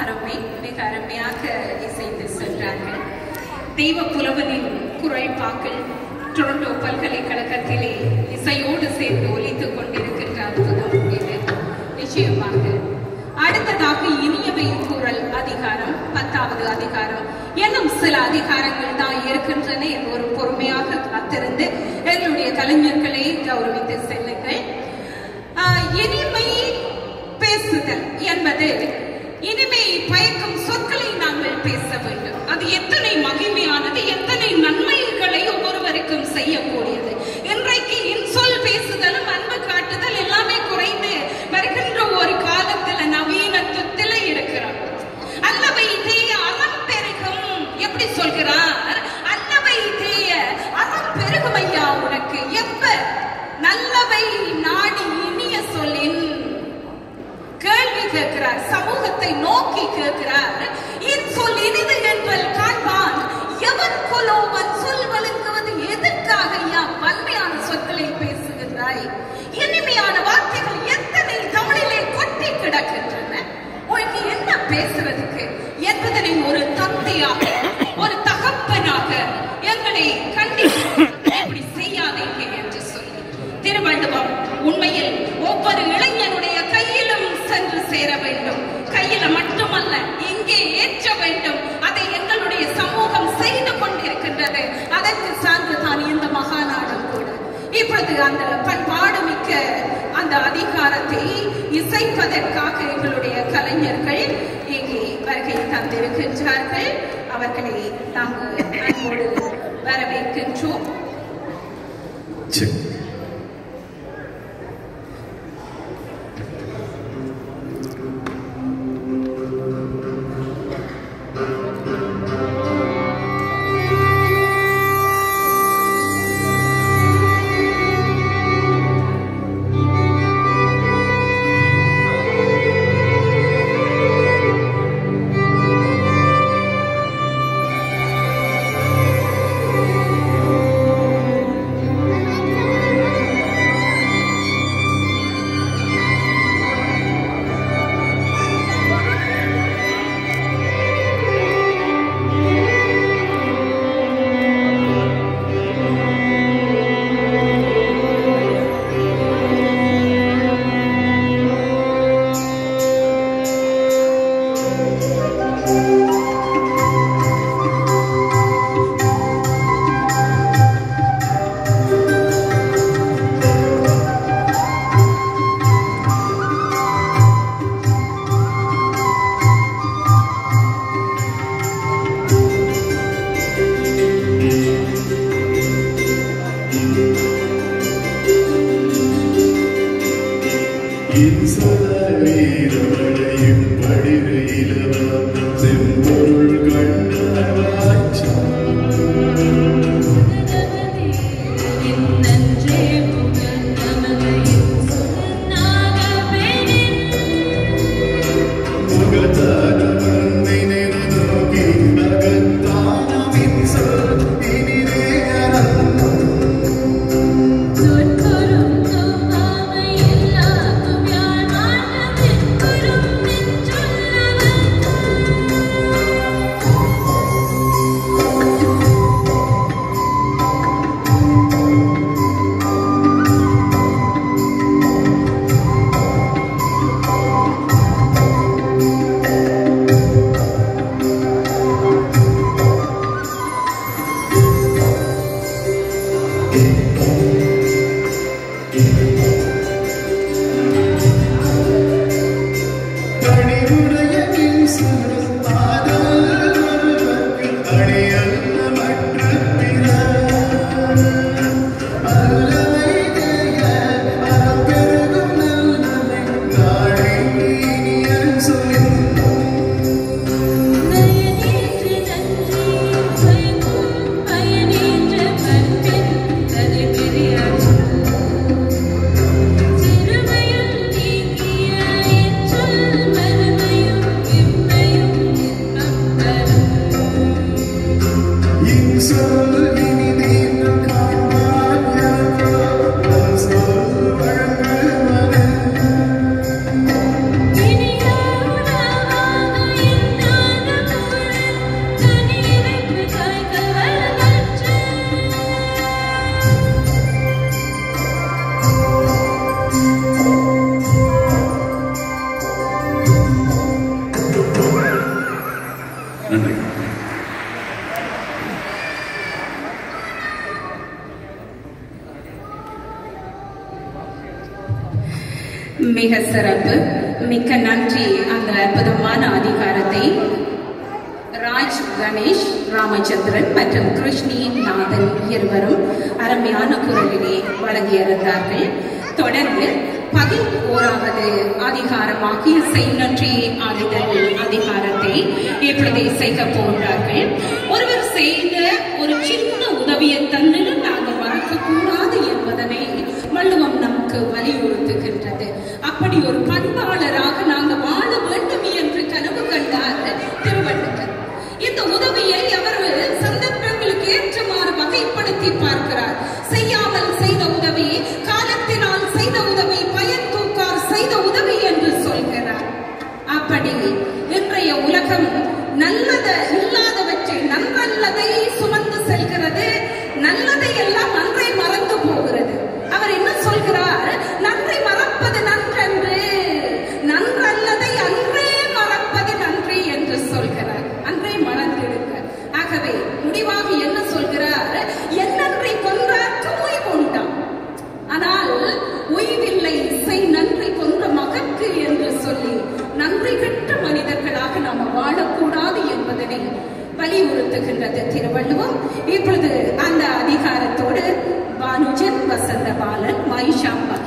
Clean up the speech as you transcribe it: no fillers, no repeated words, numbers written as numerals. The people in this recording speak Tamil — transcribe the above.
அருமை, மிக அருமையாக இசைத்து சென்றார்கள். தெய்வ புலவனின் குரல் பாக்கள் டொரண்டோ பல்கலைக்கழகத்திலே இசையோடு சேர்ந்து ஒலித்துக் கொண்டிருக்கின்ற அற்புதம் இது நிச்சயமாக. அடுத்ததாக இனியவை குரல் அதிகாரம் 10வது அதிகாரம் என்னும் சில அதிகாரங்கள் தான் இருக்கின்றன. ஒரு பொறுமையாக காத்திருந்து எங்களுடைய கலைஞர்களை கௌரவித்து செல்லுங்கள். இனிமை பேசுதல் என்பது இனிமை பயக்கும் சொற்களை நாங்கள் பேச வேண்டும். அது எத்தனை மகிமையானது, எத்தனை நன்மைகளை ஒவ்வொருவருக்கும் செய்யக்கூடியது. இன்றைக்கு இன்சொல் பேசுதலும் அன்பு காட்டுதல் எல்லாமே குறைந்து வருகின்ற ஒரு காலத்துல நவீனத்துவத்துல இருக்கிறார். அல்லவை தேய அறம் பெருகும். எப்படி சொல்கிறார்? அல்லவை தேய அறம் பெருகும் ஐயா உனக்கு. எப்ப நல்லவை நாடி இனிய சொல்லின் கேள்வி கேட்கிறார், சமூகத்தை நோக்கி கேட்கிறார். என் சொல் இனிது என்றல் காண்பான் எவன் கொலோவன் சொல் வழங்குவது எதற்காக ஐயா வன்மையான சொற்களை பேசுகின்றாய்? இனிமையான வார்த்தைகள் எத்தனை தமிழிலே கொட்டி கிடக்கின்றன. உனக்கு என்ன பேசுறதுக்கு என்பதனை ஒரு தந்தையாக ஒரு தகப்பனாக எங்களை கண்டித்து இப்படி செய்யாதீங்க என்று சொல்லி திருவள்ளுவம் உண்மையில் ஒவ்வொரு இளைஞனுடைய கையிலும் சென்று சேர வேண்டும். கையில மட்டுமல்ல, இங்கே ஏற்ற வேண்டும். அதை எங்களுடைய சமூகம் செய்து கொண்டிருக்கின்றது. அதற்கு சார்ந்துதான் இந்த மகாநாடும் கூட. இப்பொழுது அந்த பண்பாடு மிக்க அந்த அதிகாரத்தை இசைப்பதற்காக எங்களுடைய கலைஞர்கள் இங்கே வருகை தந்திருக்கின்றார்கள். அவர்களை நாங்கள் அன்போடு வரவேற்கின்றோம். மிக சிறப்பு, மிக்க நன்றி. அந்த அற்புதமான அதிகாரத்தை ராஜ் கணேஷ் ராமச்சந்திரன் மற்றும் கிருஷ்ணி நாதன் இருவரும் அருமையான குரலிலே வழங்கியிருந்தார்கள். தொடர்ந்து 11வது அதிகாரமாகிய செய்நன்றி ஆதிதல் அதிகாரத்தை இப்பொழுது செய்ய போகிறார்கள். ஒருவர் செய்த ஒரு சின்ன உதவியை தன்னிலும் நாங்கள் மறக்கக்கூடாது என்பதனை வள்ளுவம் நமக்கு வலியுறுத்துகின்றது. அப்படி ஒரு பண்பாளராக நாங்கள் வாழ வேண்டும் என்று கனவு கண்டார் திருவள்ளுவர். இந்த உதவியை அவர் சந்தர்ப்பங்களுக்கு ஏற்றமாறு வகைப்படுத்தி பார்க்கிறார். செய்யாமல் செய்த உதவி, காலத்தினால் செய்த உதவி, பயன் தூக்கார் செய்த உதவி என்று சொல்கிறார். அப்படி இன்றைய உலகம் நல்லது இல்லாதவற்றை நல்லதை சுமந்து செல்கிறது. நல்லதை எல்லாம் நன்றை மறந்து போகிறது. அவர் என்ன சொல்கிறார்? நன்றை மறப்பது நன்றென்று, நன்றல்லதை அன்றே மறப்பது நன்றி என்று சொல்கிறார். அன்றே மறந்திருக்க. ஆகவே முடிவாக என்ன சொல்கிறார்? என்னன்றி கொன்றார்க்கு ஓய்வு உண்டாம், ஆனால் ஓய்வில்லை செய் நன்றி கொன்ற மகற்கு என்று சொல்லி நன்றி கெட்ட மனிதர்களாக நாம் வாழக்கூடாது என்பதனை வலியுறுத்துகின்றது திருவள்ளுவம். இப்பொழுது அந்த அதிகாரத்தோடு பானுஜன், வசந்த பாலன், மைஷாம்பா